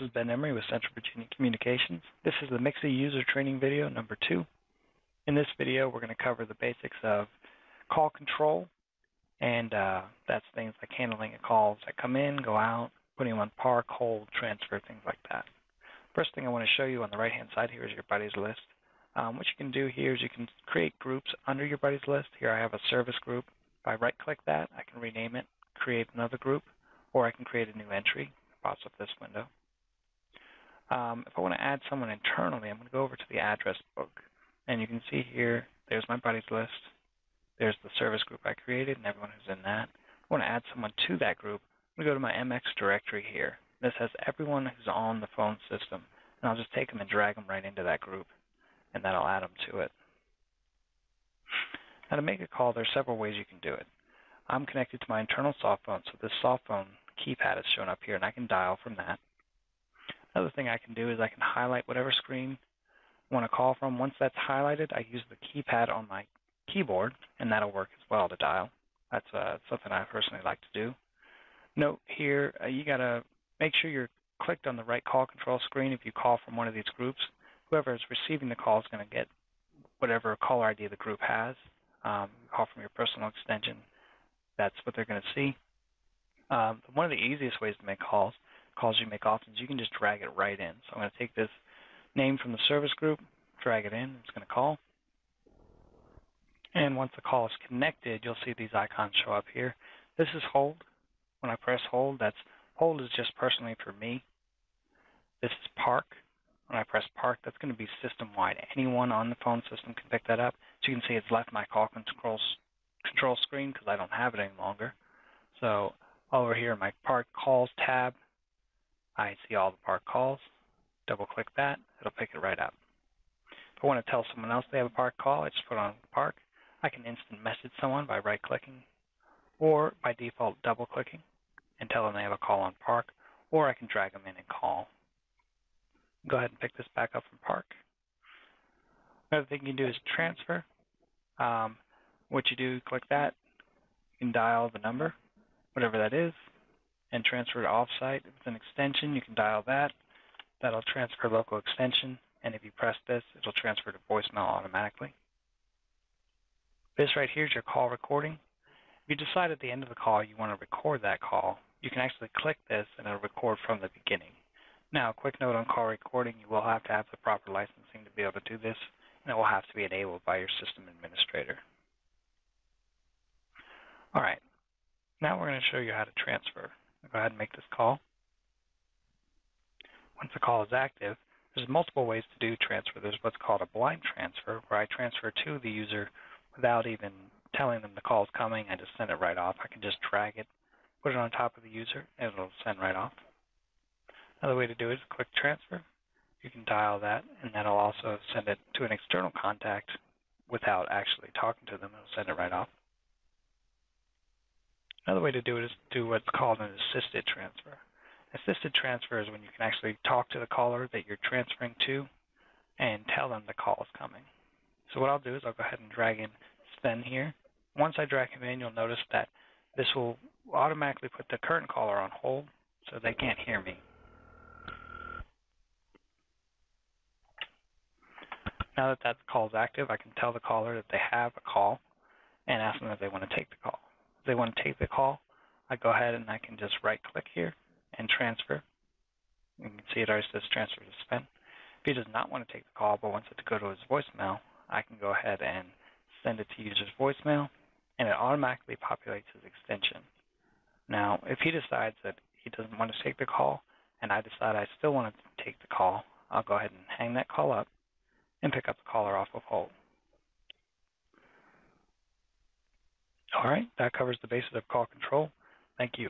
is Ben Emery with Central Virginia Communications. This is the MXIE user training video number 2. In this video, we're going to cover the basics of call control, and that's things like handling calls that come in, go out, putting them on park, hold, transfer, things like that. First thing I want to show you on the right-hand side here is your buddies list. What you can do here is you can create groups under your buddies list. Here I have a service group. If I right-click that, I can rename it, create another group, or I can create a new entry. It pops up this window. If I want to add someone internally, I'm going to go over to the address book. And you can see here, there's my buddies list. There's the service group I created and everyone who's in that. I want to add someone to that group. I'm going to go to my MX directory here. This has everyone who's on the phone system. And I'll just take them and drag them right into that group. And that'll add them to it. Now to make a call, there's several ways you can do it. I'm connected to my internal soft phone, so this soft phone keypad is shown up here, and I can dial from that. Another thing I can do is I can highlight whatever screen I want to call from. Once that's highlighted, I use the keypad on my keyboard, and that'll work as well to dial. That's something I personally like to do. Note here, you got to make sure you're clicked on the right call control screen if you call from one of these groups. Whoever is receiving the call is going to get whatever caller ID the group has. Call from your personal extension, that's what they're going to see. One of the easiest ways to make calls you make often, is you can just drag it right in. So I'm going to take this name from the service group, drag it in, it's going to call. And once the call is connected, you'll see these icons show up here. This is hold. When I press hold, hold is just personally for me. This is park. When I press park, that's going to be system-wide. Anyone on the phone system can pick that up. So you can see it's left my call control screen because I don't have it any longer. So over here in my park calls tab, I see all the park calls. Double-click that. It'll pick it right up. If I want to tell someone else they have a park call, I just put on park. I can instant message someone by right-clicking, or by default double-clicking and tell them they have a call on park, or I can drag them in and call. Go ahead and pick this back up from park. Another thing you can do is transfer. What you do, click that. You can dial the number, whatever that is, and transfer to offsite. If it's an extension, you can dial that. That'll transfer local extension, and if you press this, it'll transfer to voicemail automatically. This right here is your call recording. If you decide at the end of the call you want to record that call, you can actually click this and it'll record from the beginning. Now, a quick note on call recording, you will have to have the proper licensing to be able to do this, and it will have to be enabled by your system administrator. All right, now we're going to show you how to transfer. Go ahead and make this call. Once the call is active, there's multiple ways to do transfer. There's what's called a blind transfer, where I transfer to the user without even telling them the call is coming. I just send it right off. I can just drag it, put it on top of the user, and it'll send right off. Another way to do it is click transfer. You can dial that, and that'll also send it to an external contact without actually talking to them. It'll send it right off. Another way to do it is do what's called an assisted transfer. Assisted transfer is when you can actually talk to the caller that you're transferring to and tell them the call is coming. So what I'll do is I'll go ahead and drag in Sven here. Once I drag him in, you'll notice that this will automatically put the current caller on hold so they can't hear me. Now that that call is active, I can tell the caller that they have a call and ask them if they want to take the call. If they want to take the call, I go ahead and I can just right-click here and transfer. You can see it already says transfer to Sven. If he does not want to take the call but wants it to go to his voicemail, I can go ahead and send it to user's voicemail, and it automatically populates his extension. Now, if he decides that he doesn't want to take the call, and I decide I still want to take the call, I'll go ahead and hang that call up and pick up the caller off of hold. All right, that covers the basics of call control. Thank you.